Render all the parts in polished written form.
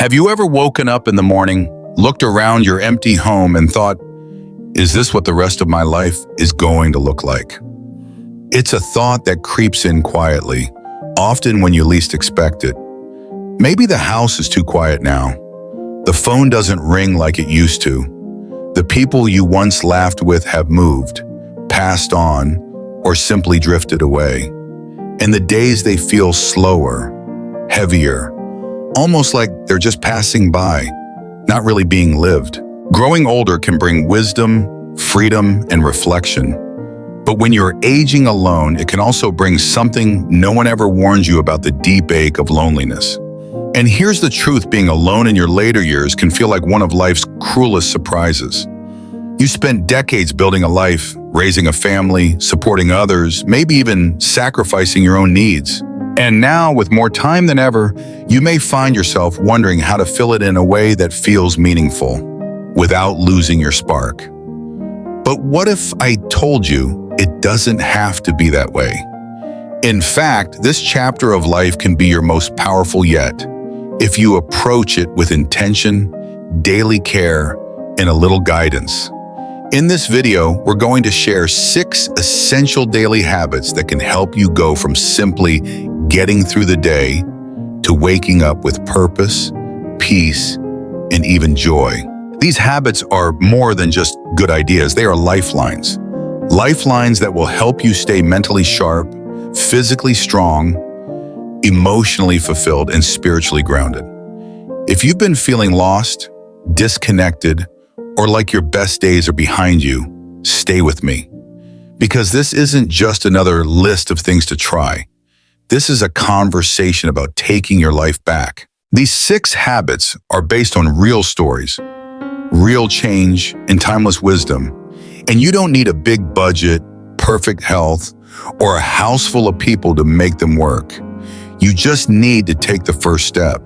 Have you ever woken up in the morning, looked around your empty home and thought, is this what the rest of my life is going to look like? It's a thought that creeps in quietly, often when you least expect it. Maybe the house is too quiet now. The phone doesn't ring like it used to. The people you once laughed with have moved, passed on, or simply drifted away. And the days they feel slower, heavier, almost like they're just passing by, not really being lived. Growing older can bring wisdom, freedom, and reflection. But when you're aging alone, it can also bring something no one ever warned you about: the deep ache of loneliness. And here's the truth: being alone in your later years can feel like one of life's cruelest surprises. You spent decades building a life, raising a family, supporting others, maybe even sacrificing your own needs. And now, with more time than ever, you may find yourself wondering how to fill it in a way that feels meaningful, without losing your spark. But what if I told you it doesn't have to be that way? In fact, this chapter of life can be your most powerful yet, if you approach it with intention, daily care, and a little guidance. In this video, we're going to share 6 essential daily habits that can help you go from simply getting through the day to waking up with purpose, peace, and even joy. These habits are more than just good ideas. They are lifelines. Lifelines that will help you stay mentally sharp, physically strong, emotionally fulfilled, and spiritually grounded. If you've been feeling lost, disconnected, or like your best days are behind you, stay with me. Because this isn't just another list of things to try. This is a conversation about taking your life back. These 6 habits are based on real stories, real change, and timeless wisdom. And you don't need a big budget, perfect health, or a house full of people to make them work. You just need to take the first step.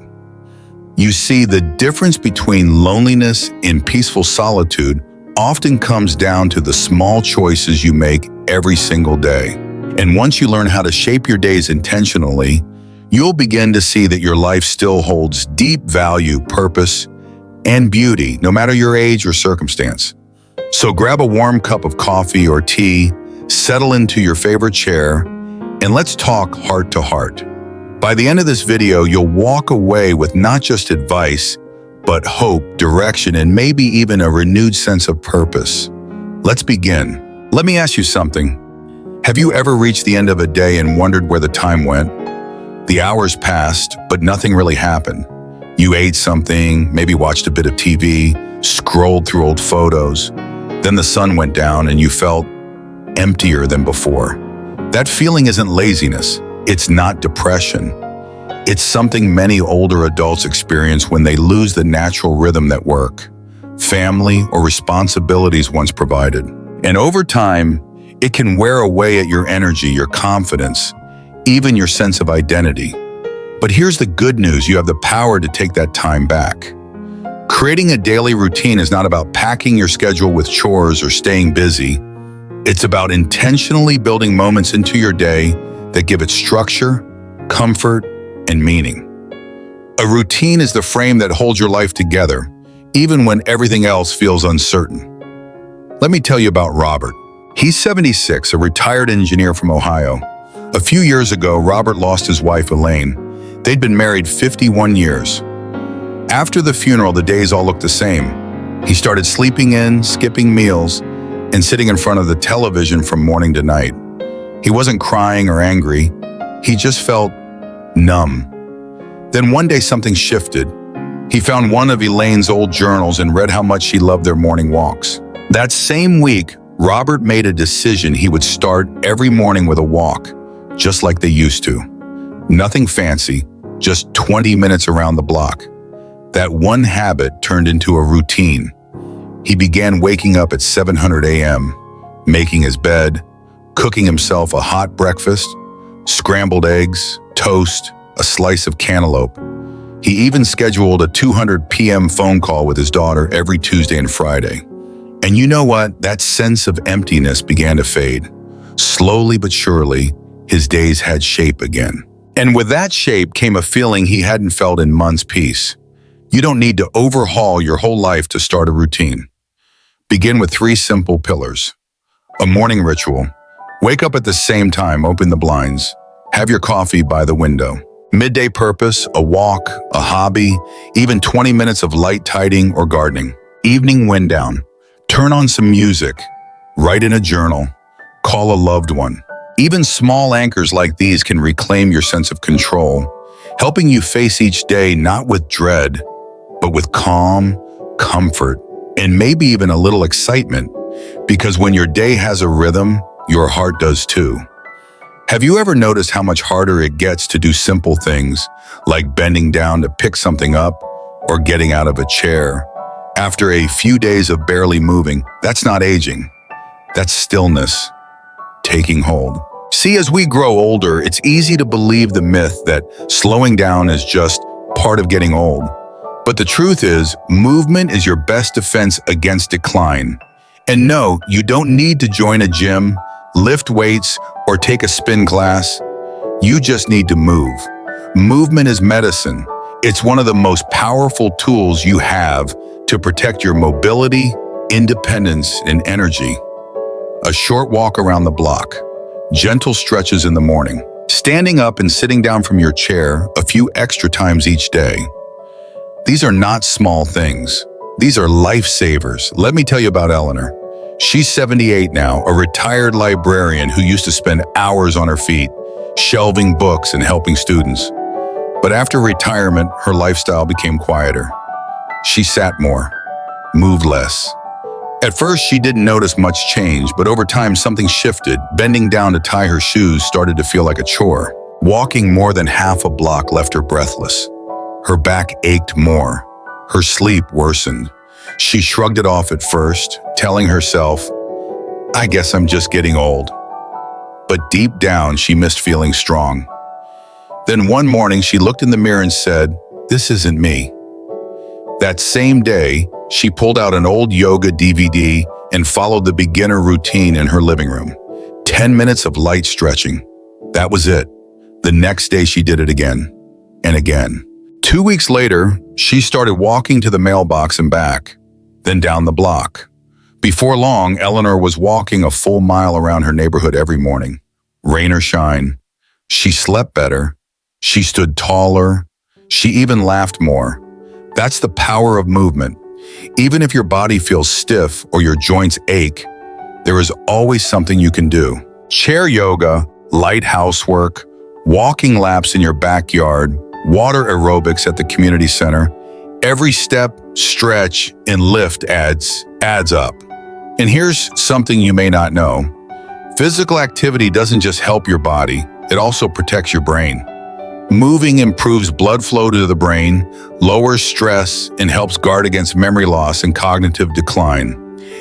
You see, the difference between loneliness and peaceful solitude often comes down to the small choices you make every single day. And once you learn how to shape your days intentionally, you'll begin to see that your life still holds deep value, purpose, and beauty, no matter your age or circumstance. So grab a warm cup of coffee or tea, settle into your favorite chair, and let's talk heart to heart. By the end of this video, you'll walk away with not just advice, but hope, direction, and maybe even a renewed sense of purpose. Let's begin. Let me ask you something. Have you ever reached the end of a day and wondered where the time went? The hours passed, but nothing really happened. You ate something, maybe watched a bit of TV, scrolled through old photos. Then the sun went down and you felt emptier than before. That feeling isn't laziness. It's not depression. It's something many older adults experience when they lose the natural rhythm that work, family, or responsibilities once provided. And over time, it can wear away at your energy, your confidence, even your sense of identity. But here's the good news: you have the power to take that time back. Creating a daily routine is not about packing your schedule with chores or staying busy. It's about intentionally building moments into your day that give it structure, comfort, and meaning. A routine is the frame that holds your life together, even when everything else feels uncertain. Let me tell you about Robert. He's 76, a retired engineer from Ohio. A few years ago, Robert lost his wife, Elaine. They'd been married 51 years. After the funeral, the days all looked the same. He started sleeping in, skipping meals, and sitting in front of the television from morning to night. He wasn't crying or angry. He just felt numb. Then one day something shifted. He found one of Elaine's old journals and read how much she loved their morning walks. That same week, Robert made a decision: he would start every morning with a walk, just like they used to. Nothing fancy, just 20 minutes around the block. That one habit turned into a routine. He began waking up at 7:00 a.m., making his bed, cooking himself a hot breakfast, scrambled eggs, toast, a slice of cantaloupe. He even scheduled a 2:00 p.m. phone call with his daughter every Tuesday and Friday. And you know what? That sense of emptiness began to fade. Slowly but surely, his days had shape again. And with that shape came a feeling he hadn't felt in months: peace. You don't need to overhaul your whole life to start a routine. Begin with 3 simple pillars. A morning ritual. Wake up at the same time, open the blinds. Have your coffee by the window. Midday purpose, a walk, a hobby, even 20 minutes of light tidying or gardening. Evening wind down. Turn on some music. Write in a journal. Call a loved one. Even small anchors like these can reclaim your sense of control, helping you face each day not with dread, but with calm, comfort, and maybe even a little excitement, because when your day has a rhythm, your heart does too. Have you ever noticed how much harder it gets to do simple things, like bending down to pick something up or getting out of a chair? After a few days of barely moving, that's not aging. That's stillness taking hold. See, as we grow older, it's easy to believe the myth that slowing down is just part of getting old. But the truth is, movement is your best defense against decline. And no, you don't need to join a gym, lift weights, or take a spin class. You just need to move. Movement is medicine. It's one of the most powerful tools you have to protect your mobility, independence, and energy. A short walk around the block, gentle stretches in the morning, standing up and sitting down from your chair a few extra times each day. These are not small things. These are lifesavers. Let me tell you about Eleanor. She's 78 now, a retired librarian who used to spend hours on her feet, shelving books and helping students. But after retirement, her lifestyle became quieter. She sat more, moved less. At first, she didn't notice much change, but over time something shifted. Bending down to tie her shoes started to feel like a chore. Walking more than half a block left her breathless. Her back ached more. Her sleep worsened. She shrugged it off at first, telling herself, "I guess I'm just getting old." But deep down, she missed feeling strong. Then one morning, she looked in the mirror and said, "This isn't me." That same day, she pulled out an old yoga DVD and followed the beginner routine in her living room. 10 minutes of light stretching. That was it. The next day, she did it again and again. 2 weeks later, she started walking to the mailbox and back, then down the block. Before long, Eleanor was walking a full mile around her neighborhood every morning, rain or shine. She slept better. She stood taller. She even laughed more. That's the power of movement. Even if your body feels stiff or your joints ache, there is always something you can do. Chair yoga, light housework, walking laps in your backyard, water aerobics at the community center. Every step, stretch, and lift adds up. And here's something you may not know. Physical activity doesn't just help your body, it also protects your brain. Moving improves blood flow to the brain, lowers stress, and helps guard against memory loss and cognitive decline.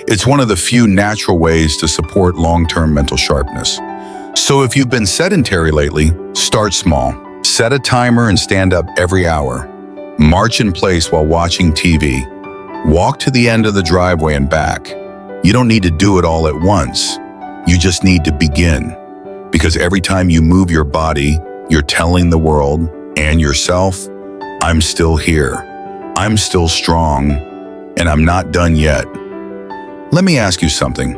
It's one of the few natural ways to support long-term mental sharpness. So if you've been sedentary lately, start small. Set a timer and stand up every hour. March in place while watching TV. Walk to the end of the driveway and back. You don't need to do it all at once. You just need to begin. Because every time you move your body, you're telling the world and yourself, I'm still here. I'm still strong, and I'm not done yet. Let me ask you something.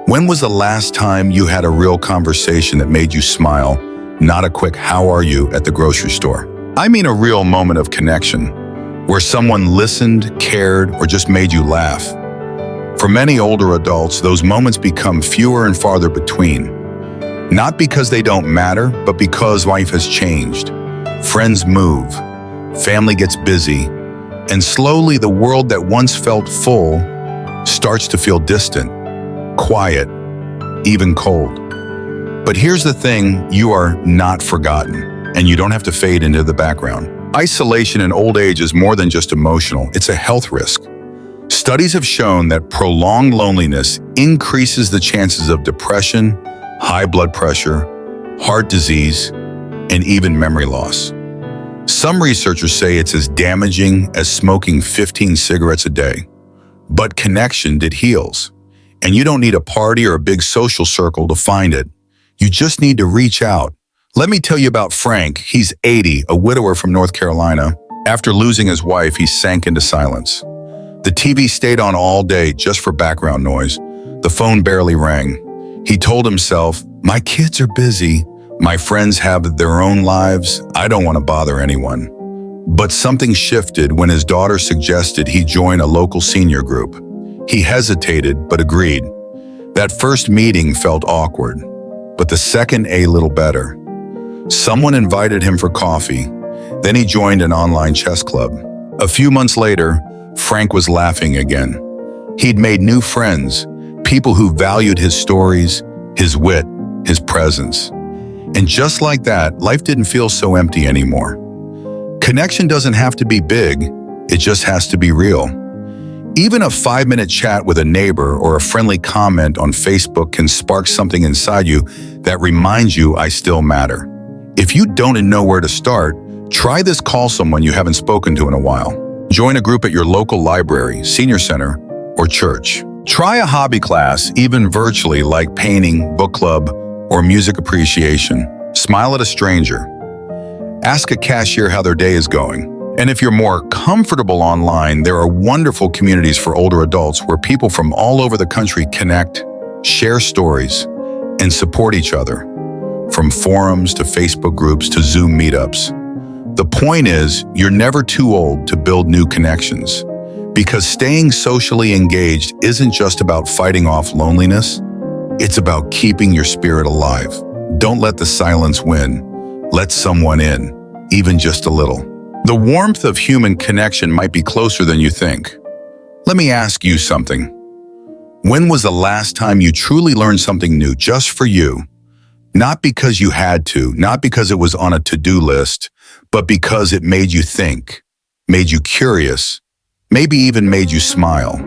When was the last time you had a real conversation that made you smile, not a quick "how are you" at the grocery store? I mean a real moment of connection, where someone listened, cared, or just made you laugh. For many older adults, those moments become fewer and farther between. Not because they don't matter, but because life has changed. Friends move, family gets busy, and slowly the world that once felt full starts to feel distant, quiet, even cold. But here's the thing, you are not forgotten, and you don't have to fade into the background. Isolation in old age is more than just emotional, it's a health risk. Studies have shown that prolonged loneliness increases the chances of depression, high blood pressure, heart disease, and even memory loss. Some researchers say it's as damaging as smoking 15 cigarettes a day. But connection heals. And you don't need a party or a big social circle to find it. You just need to reach out. Let me tell you about Frank. He's 80, a widower from North Carolina. After losing his wife, he sank into silence. The TV stayed on all day just for background noise. The phone barely rang. He told himself, "My kids are busy. My friends have their own lives. I don't want to bother anyone." But something shifted when his daughter suggested he join a local senior group. He hesitated, but agreed. That first meeting felt awkward, but the second a little better. Someone invited him for coffee. Then he joined an online chess club. A few months later, Frank was laughing again. He'd made new friends, people who valued his stories, his wit, his presence. And just like that, life didn't feel so empty anymore. Connection doesn't have to be big, it just has to be real. Even a 5-minute chat with a neighbor or a friendly comment on Facebook can spark something inside you that reminds you I still matter. If you don't know where to start, try this: call someone you haven't spoken to in a while. Join a group at your local library, senior center, or church. Try a hobby class, even virtually, like painting, book club, or music appreciation. Smile at a stranger. Ask a cashier how their day is going. And if you're more comfortable online, there are wonderful communities for older adults where people from all over the country connect, share stories, and support each other. From forums to Facebook groups to Zoom meetups. The point is, you're never too old to build new connections. Because staying socially engaged isn't just about fighting off loneliness, it's about keeping your spirit alive. Don't let the silence win. Let someone in, even just a little. The warmth of human connection might be closer than you think. Let me ask you something. When was the last time you truly learned something new just for you? Not because you had to, not because it was on a to-do list, but because it made you think, made you curious, maybe even made you smile.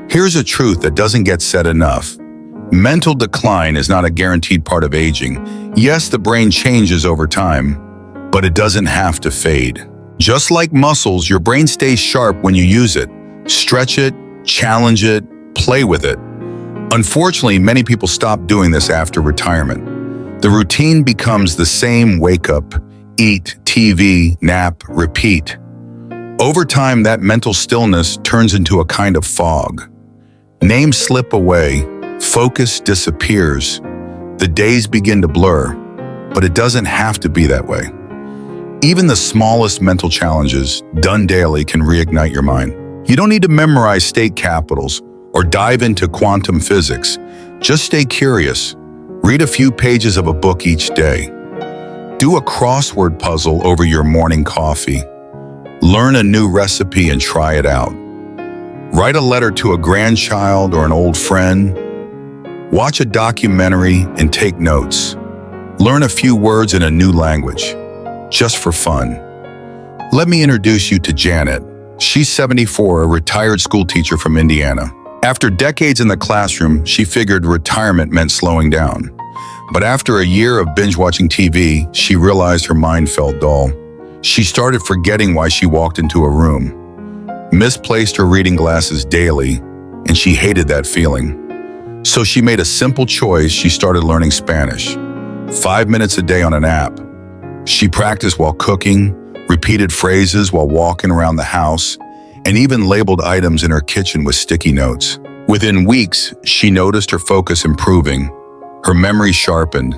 Here's a truth that doesn't get said enough. Mental decline is not a guaranteed part of aging. Yes, the brain changes over time, but it doesn't have to fade. Just like muscles, your brain stays sharp when you use it. Stretch it, challenge it, play with it. Unfortunately, many people stop doing this after retirement. The routine becomes the same: wake up, eat, TV, nap, repeat. Over time, that mental stillness turns into a kind of fog. Names slip away, focus disappears. The days begin to blur, but it doesn't have to be that way. Even the smallest mental challenges, done daily, can reignite your mind. You don't need to memorize state capitals or dive into quantum physics. Just stay curious. Read a few pages of a book each day. Do a crossword puzzle over your morning coffee. Learn a new recipe and try it out. Write a letter to a grandchild or an old friend. Watch a documentary and take notes. Learn a few words in a new language, just for fun. Let me introduce you to Janet. She's 74, a retired school teacher from Indiana. After decades in the classroom, she figured retirement meant slowing down. But after a year of binge-watching TV, she realized her mind felt dull. She started forgetting why she walked into a room, misplaced her reading glasses daily, and she hated that feeling. So she made a simple choice. She started learning Spanish. 5 minutes a day on an app. She practiced while cooking, repeated phrases while walking around the house, and even labeled items in her kitchen with sticky notes. Within weeks, she noticed her focus improving, her memory sharpened,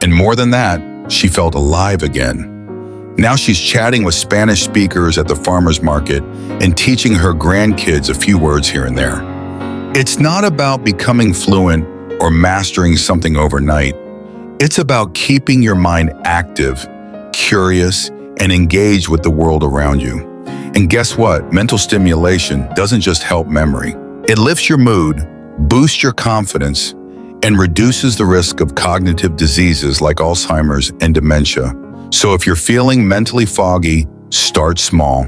and more than that, she felt alive again. Now she's chatting with Spanish speakers at the farmer's market and teaching her grandkids a few words here and there. It's not about becoming fluent or mastering something overnight. It's about keeping your mind active, curious, and engaged with the world around you. And guess what? Mental stimulation doesn't just help memory. It lifts your mood, boosts your confidence, and reduces the risk of cognitive diseases like Alzheimer's and dementia. So if you're feeling mentally foggy, start small.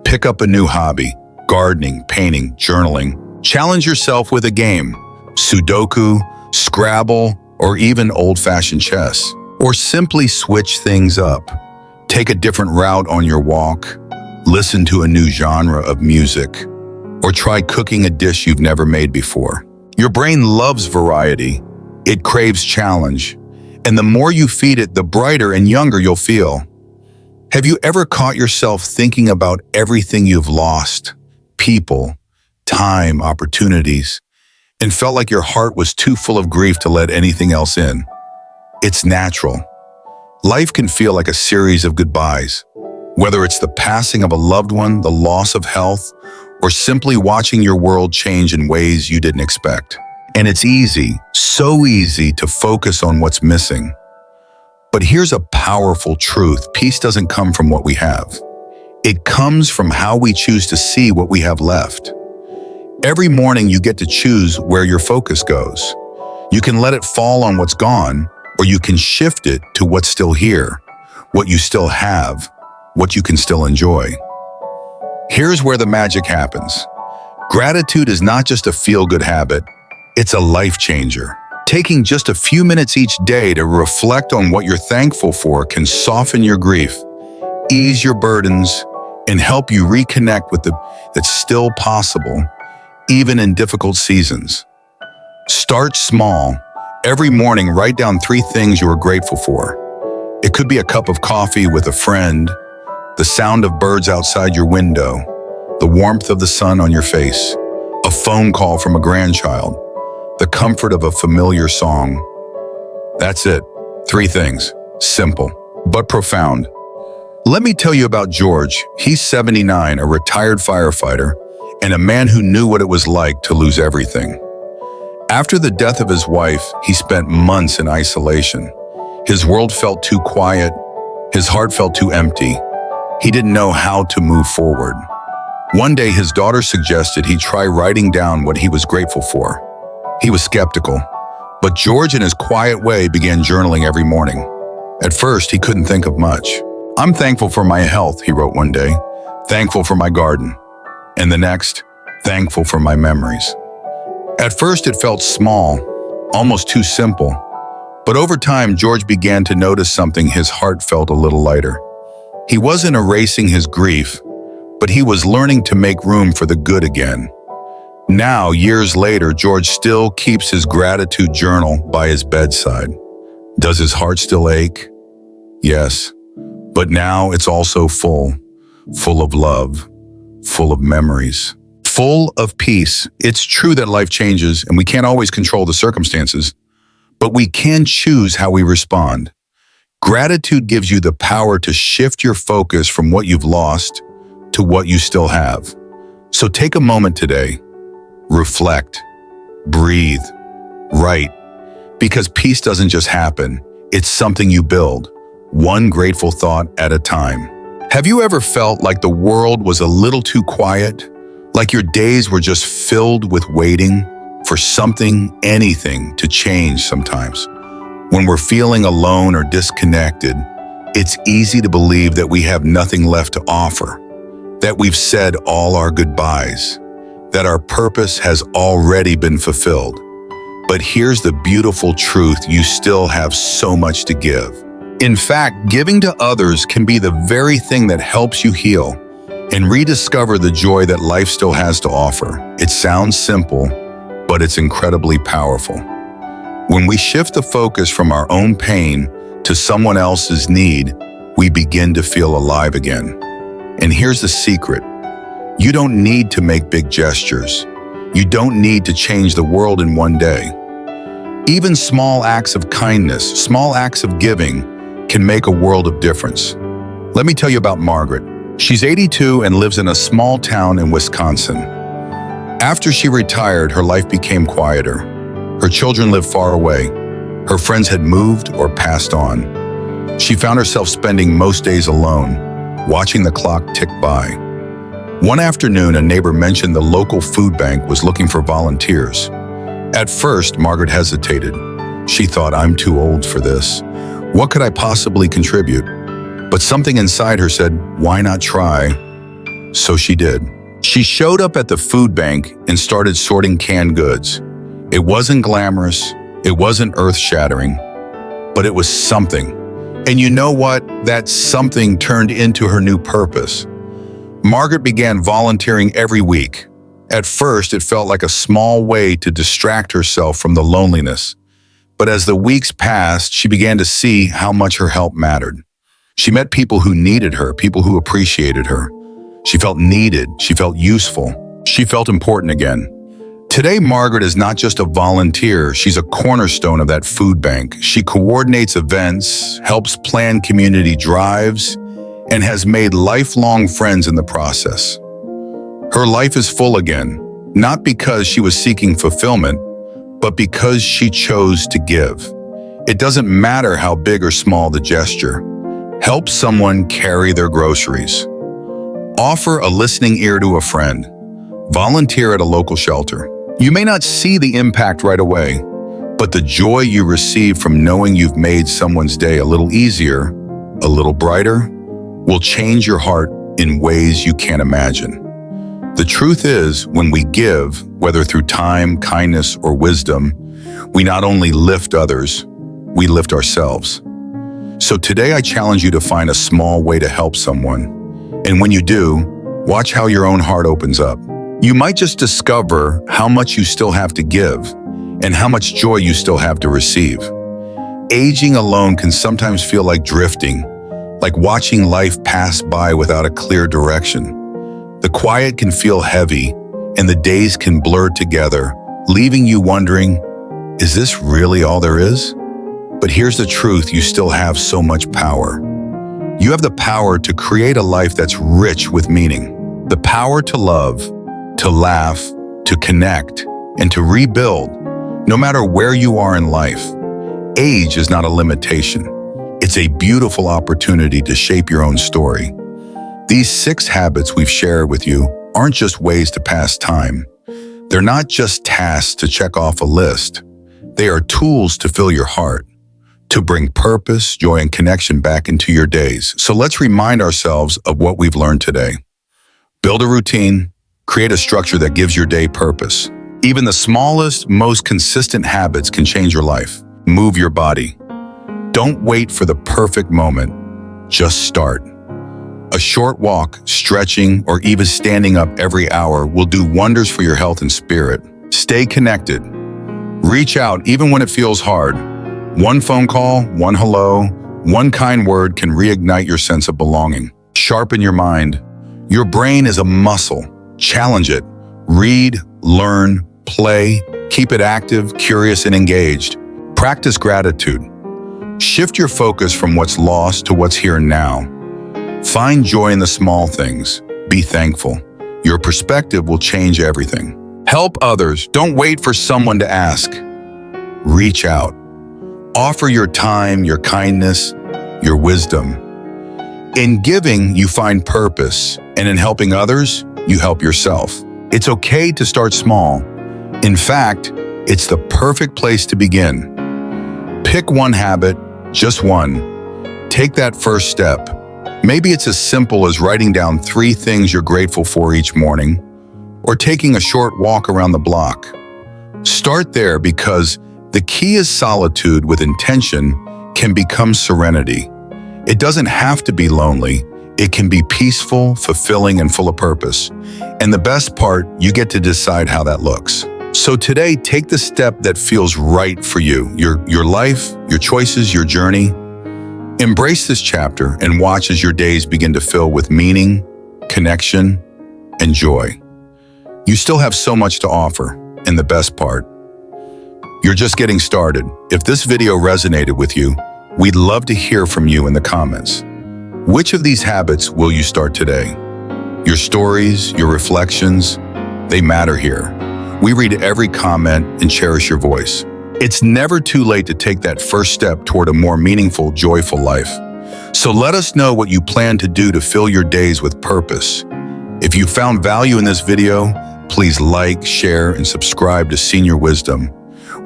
Pick up a new hobby: gardening, painting, journaling. Challenge yourself with a game: Sudoku, Scrabble, or even old-fashioned chess. Or simply switch things up. Take a different route on your walk, listen to a new genre of music, or try cooking a dish you've never made before. Your brain loves variety. It craves challenge. And the more you feed it, the brighter and younger you'll feel. Have you ever caught yourself thinking about everything you've lost, people, time, opportunities, and felt like your heart was too full of grief to let anything else in? It's natural. Life can feel like a series of goodbyes, whether it's the passing of a loved one, the loss of health, or simply watching your world change in ways you didn't expect. And it's easy, so easy to focus on what's missing. But here's a powerful truth. Peace doesn't come from what we have. It comes from how we choose to see what we have left. Every morning you get to choose where your focus goes. You can let it fall on what's gone, or you can shift it to what's still here, what you still have, what you can still enjoy. Here's where the magic happens. Gratitude is not just a feel-good habit, it's a life changer. Taking just a few minutes each day to reflect on what you're thankful for can soften your grief, ease your burdens, and help you reconnect with that's still possible, even in difficult seasons. Start small. Every morning, write down 3 things you are grateful for. It could be a cup of coffee with a friend, the sound of birds outside your window, the warmth of the sun on your face, a phone call from a grandchild, the comfort of a familiar song. That's it. 3 things. Simple, but profound. Let me tell you about George. He's 79, a retired firefighter, and a man who knew what it was like to lose everything. After the death of his wife, he spent months in isolation. His world felt too quiet. His heart felt too empty. He didn't know how to move forward. One day, his daughter suggested he try writing down what he was grateful for. He was skeptical, but George, in his quiet way, began journaling every morning. At first, he couldn't think of much. "I'm thankful for my health," he wrote one day, "thankful for my garden." And the next, "thankful for my memories." At first, it felt small, almost too simple. But over time, George began to notice something. His heart felt a little lighter. He wasn't erasing his grief, but he was learning to make room for the good again. Now, years later, George still keeps his gratitude journal by his bedside. Does his heart still ache? Yes, but now it's also full of love, full of memories, full of peace. It's true that life changes and we can't always control the circumstances, but we can choose how we respond. Gratitude gives you the power to shift your focus from what you've lost to what you still have. So take a moment today. Reflect, breathe, write, because peace doesn't just happen, it's something you build, one grateful thought at a time. Have you ever felt like the world was a little too quiet? Like your days were just filled with waiting for something, anything to change sometimes? When we're feeling alone or disconnected, it's easy to believe that we have nothing left to offer, that we've said all our goodbyes, that our purpose has already been fulfilled. But here's the beautiful truth: you still have so much to give. In fact, giving to others can be the very thing that helps you heal and rediscover the joy that life still has to offer. It sounds simple, but it's incredibly powerful. When we shift the focus from our own pain to someone else's need, we begin to feel alive again. And here's the secret. You don't need to make big gestures. You don't need to change the world in one day. Even small acts of kindness, small acts of giving, can make a world of difference. Let me tell you about Margaret. She's 82 and lives in a small town in Wisconsin. After she retired, her life became quieter. Her children lived far away. Her friends had moved or passed on. She found herself spending most days alone, watching the clock tick by. One afternoon, a neighbor mentioned the local food bank was looking for volunteers. At first, Margaret hesitated. She thought, "I'm too old for this. What could I possibly contribute?" But something inside her said, "Why not try?" So she did. She showed up at the food bank and started sorting canned goods. It wasn't glamorous, it wasn't earth-shattering, but it was something. And you know what? That something turned into her new purpose. Margaret began volunteering every week. At first, it felt like a small way to distract herself from the loneliness. But as the weeks passed, she began to see how much her help mattered. She met people who needed her, people who appreciated her. She felt needed, she felt useful, she felt important again. Today, Margaret is not just a volunteer, she's a cornerstone of that food bank. She coordinates events, helps plan community drives, and has made lifelong friends in the process. Her life is full again, not because she was seeking fulfillment, but because she chose to give. It doesn't matter how big or small the gesture. Help someone carry their groceries. Offer a listening ear to a friend. Volunteer at a local shelter. You may not see the impact right away, but the joy you receive from knowing you've made someone's day a little easier, a little brighter, will change your heart in ways you can't imagine. The truth is, when we give, whether through time, kindness, or wisdom, we not only lift others, we lift ourselves. So today I challenge you to find a small way to help someone. And when you do, watch how your own heart opens up. You might just discover how much you still have to give and how much joy you still have to receive. Aging alone can sometimes feel like drifting, like watching life pass by without a clear direction. The quiet can feel heavy, and the days can blur together, leaving you wondering, is this really all there is? But here's the truth, you still have so much power. You have the power to create a life that's rich with meaning. The power to love, to laugh, to connect, and to rebuild, no matter where you are in life. Age is not a limitation. It's a beautiful opportunity to shape your own story. These 6 habits we've shared with you aren't just ways to pass time. They're not just tasks to check off a list. They are tools to fill your heart, to bring purpose, joy, and connection back into your days. So let's remind ourselves of what we've learned today. Build a routine, create a structure that gives your day purpose. Even the smallest, most consistent habits can change your life. Move your body. Don't wait for the perfect moment. Just start. A short walk, stretching, or even standing up every hour will do wonders for your health and spirit. Stay connected. Reach out even when it feels hard. One phone call, one hello, one kind word can reignite your sense of belonging. Sharpen your mind. Your brain is a muscle. Challenge it. Read, learn, play, keep it active, curious, and engaged. Practice gratitude. Shift your focus from what's lost to what's here now. Find joy in the small things. Be thankful. Your perspective will change everything. Help others. Don't wait for someone to ask. Reach out. Offer your time, your kindness, your wisdom. In giving, you find purpose, and in helping others, you help yourself. It's okay to start small. In fact, it's the perfect place to begin. Pick one habit, just one. Take that first step. Maybe it's as simple as writing down 3 things you're grateful for each morning, or taking a short walk around the block. Start there, because the key is solitude with intention can become serenity. It doesn't have to be lonely. It can be peaceful, fulfilling, and full of purpose. And the best part, you get to decide how that looks. So today, take the step that feels right for you, your life, your choices, your journey. Embrace this chapter and watch as your days begin to fill with meaning, connection, and joy. You still have so much to offer, and the best part, you're just getting started. If this video resonated with you, we'd love to hear from you in the comments. Which of these habits will you start today? Your stories, your reflections, they matter here. We read every comment and cherish your voice. It's never too late to take that first step toward a more meaningful, joyful life. So let us know what you plan to do to fill your days with purpose. If you found value in this video, please like, share, and subscribe to Senior Wisdom,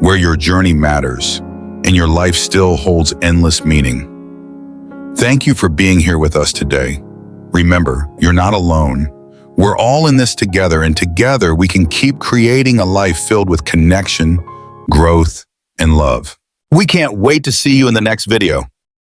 where your journey matters and your life still holds endless meaning. Thank you for being here with us today. Remember, you're not alone. We're all in this together, and together we can keep creating a life filled with connection, growth, and love. We can't wait to see you in the next video.